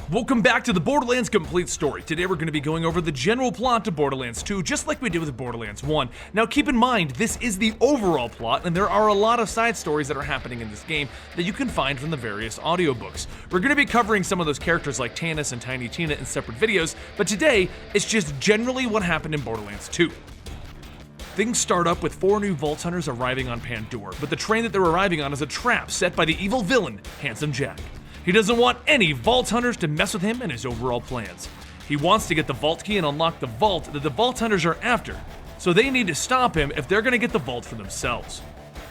Welcome back to the Borderlands Complete Story. Today we're going to be going over the general plot to Borderlands 2, just like we did with Borderlands 1. Now keep in mind, this is the overall plot, and there are a lot of side stories that are happening in this game that you can find from the various audiobooks. We're going to be covering some of those characters like Tannis and Tiny Tina in separate videos, but today, it's just generally what happened in Borderlands 2. Things start up with 4 new Vault Hunters arriving on Pandora, but the train that they're arriving on is a trap set by the evil villain, Handsome Jack. He doesn't want any Vault Hunters to mess with him and his overall plans. He wants to get the Vault Key and unlock the vault that the Vault Hunters are after, so they need to stop him if they're going to get the vault for themselves.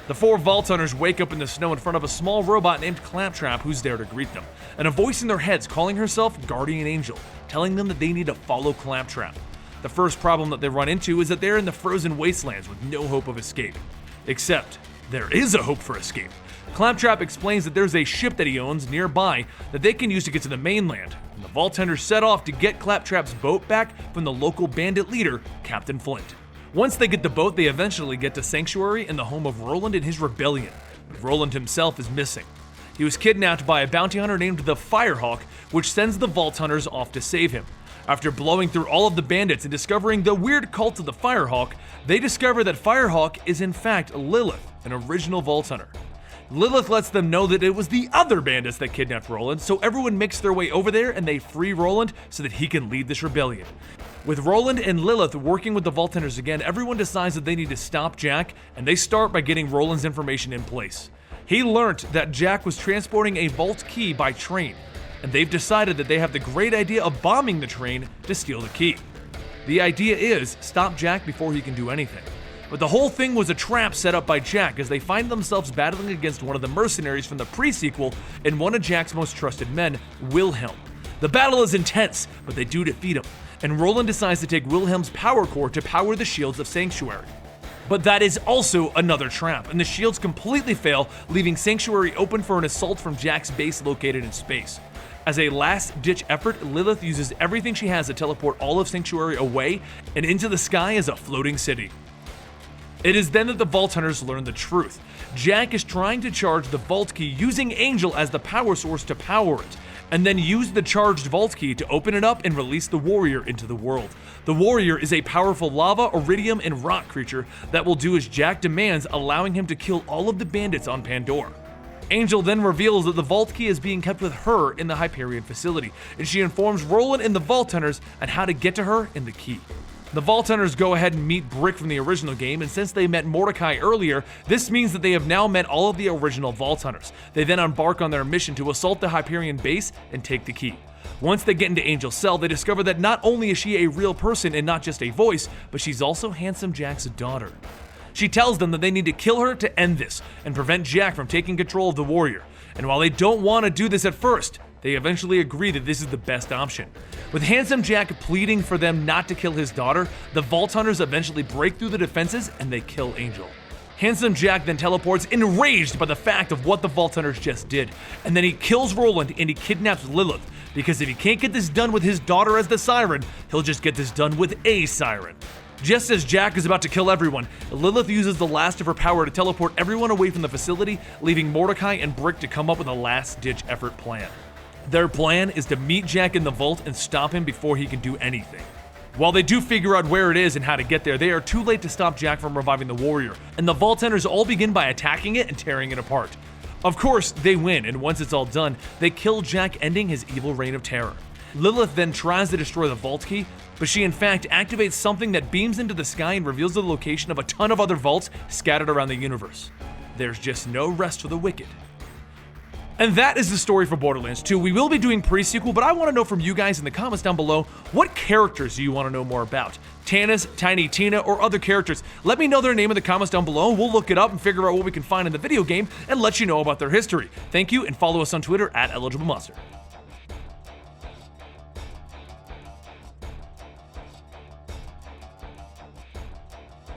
The 4 Vault Hunters wake up in the snow in front of a small robot named Claptrap who's there to greet them, and a voice in their heads calling herself Guardian Angel, telling them that they need to follow Claptrap. The first problem that they run into is that they're in the frozen wastelands with no hope of escape. Except, there is a hope for escape. Claptrap explains that there's a ship that he owns nearby that they can use to get to the mainland, and the Vault Hunters set off to get Claptrap's boat back from the local bandit leader, Captain Flint. Once they get the boat, they eventually get to Sanctuary and the home of Roland and his rebellion, but Roland himself is missing. He was kidnapped by a bounty hunter named the Firehawk, which sends the Vault Hunters off to save him. After blowing through all of the bandits and discovering the weird cult of the Firehawk, they discover that Firehawk is in fact Lilith, an original Vault Hunter. Lilith lets them know that it was the other bandits that kidnapped Roland, so everyone makes their way over there and they free Roland so that he can lead this rebellion. With Roland and Lilith working with the Vault Hunters again, everyone decides that they need to stop Jack, and they start by getting Roland's information in place. He learnt that Jack was transporting a vault key by train, and they've decided that they have the great idea of bombing the train to steal the key. The idea is stop Jack before he can do anything. But the whole thing was a trap set up by Jack as they find themselves battling against one of the mercenaries from the pre-sequel and one of Jack's most trusted men, Wilhelm. The battle is intense, but they do defeat him, and Roland decides to take Wilhelm's power core to power the shields of Sanctuary. But that is also another trap, and the shields completely fail, leaving Sanctuary open for an assault from Jack's base located in space. As a last-ditch effort, Lilith uses everything she has to teleport all of Sanctuary away and into the sky as a floating city. It is then that the Vault Hunters learn the truth. Jack is trying to charge the Vault Key using Angel as the power source to power it, and then use the charged Vault Key to open it up and release the Warrior into the world. The Warrior is a powerful lava, iridium, and rock creature that will do as Jack demands, allowing him to kill all of the bandits on Pandora. Angel then reveals that the Vault Key is being kept with her in the Hyperion facility, and she informs Roland and the Vault Hunters on how to get to her and the key. The Vault Hunters go ahead and meet Brick from the original game, and since they met Mordecai earlier, this means that they have now met all of the original Vault Hunters. They then embark on their mission to assault the Hyperion base and take the key. Once they get into Angel's cell, they discover that not only is she a real person and not just a voice, but she's also Handsome Jack's daughter. She tells them that they need to kill her to end this and prevent Jack from taking control of the Warrior. And while they don't want to do this at first, they eventually agree that this is the best option. With Handsome Jack pleading for them not to kill his daughter, the Vault Hunters eventually break through the defenses and they kill Angel. Handsome Jack then teleports, enraged by the fact of what the Vault Hunters just did, and then he kills Roland and he kidnaps Lilith, because if he can't get this done with his daughter as the Siren, he'll just get this done with a Siren. Just as Jack is about to kill everyone, Lilith uses the last of her power to teleport everyone away from the facility, leaving Mordecai and Brick to come up with a last-ditch effort plan. Their plan is to meet Jack in the vault and stop him before he can do anything. While they do figure out where it is and how to get there, they are too late to stop Jack from reviving the Warrior, and the Vault Hunters all begin by attacking it and tearing it apart. Of course, they win, and once it's all done, they kill Jack, ending his evil reign of terror. Lilith then tries to destroy the Vault Key, but she in fact activates something that beams into the sky and reveals the location of a ton of other vaults scattered around the universe. There's just no rest for the wicked. And that is the story for Borderlands 2. We will be doing pre-sequel, but I want to know from you guys in the comments down below, what characters do you want to know more about? Tannis, Tiny Tina, or other characters? Let me know their name in the comments down below, and we'll look it up and figure out what we can find in the video game and let you know about their history. Thank you, and follow us on Twitter @EligibleMonster.